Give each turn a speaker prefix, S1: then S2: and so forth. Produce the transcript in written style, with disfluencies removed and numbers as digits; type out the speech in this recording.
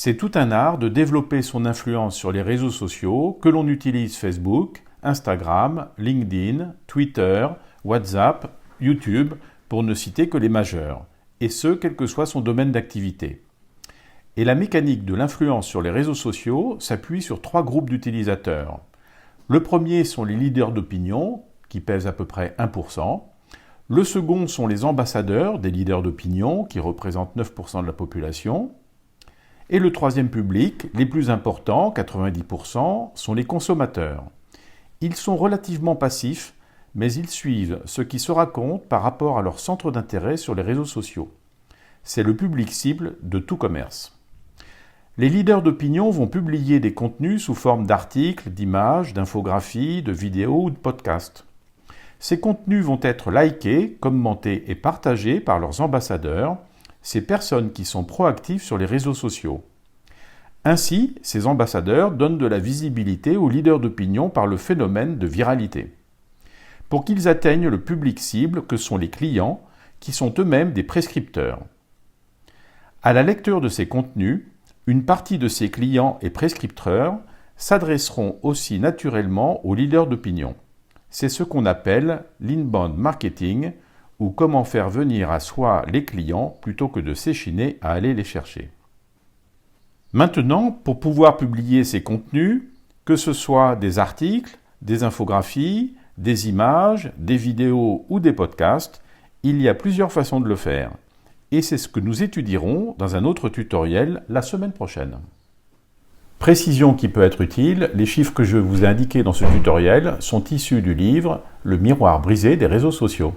S1: C'est tout un art de développer son influence sur les réseaux sociaux, que l'on utilise Facebook, Instagram, LinkedIn, Twitter, WhatsApp, YouTube, pour ne citer que les majeurs, et ce, quel que soit son domaine d'activité. Et la mécanique de l'influence sur les réseaux sociaux s'appuie sur 3 groupes d'utilisateurs. Le premier sont les leaders d'opinion, qui pèsent à peu près 1%. Le second sont les ambassadeurs des leaders d'opinion, qui représentent 9% de la population. Et le troisième public, les plus importants, 90%, sont les consommateurs. Ils sont relativement passifs, mais ils suivent ce qui se raconte par rapport à leur centre d'intérêt sur les réseaux sociaux. C'est le public cible de tout commerce. Les leaders d'opinion vont publier des contenus sous forme d'articles, d'images, d'infographies, de vidéos ou de podcasts. Ces contenus vont être likés, commentés et partagés par leurs ambassadeurs, ces personnes qui sont proactives sur les réseaux sociaux. Ainsi, ces ambassadeurs donnent de la visibilité aux leaders d'opinion par le phénomène de viralité. Pour qu'ils atteignent le public cible que sont les clients, qui sont eux-mêmes des prescripteurs. À la lecture de ces contenus, une partie de ces clients et prescripteurs s'adresseront aussi naturellement aux leaders d'opinion. C'est ce qu'on appelle l'inbound marketing, ou comment faire venir à soi les clients plutôt que de s'échiner à aller les chercher. Maintenant, pour pouvoir publier ces contenus, que ce soit des articles, des infographies, des images, des vidéos ou des podcasts, il y a plusieurs façons de le faire. Et c'est ce que nous étudierons dans un autre tutoriel la semaine prochaine. Précision qui peut être utile, les chiffres que je vous ai indiqués dans ce tutoriel sont issus du livre « Le miroir brisé des réseaux sociaux ».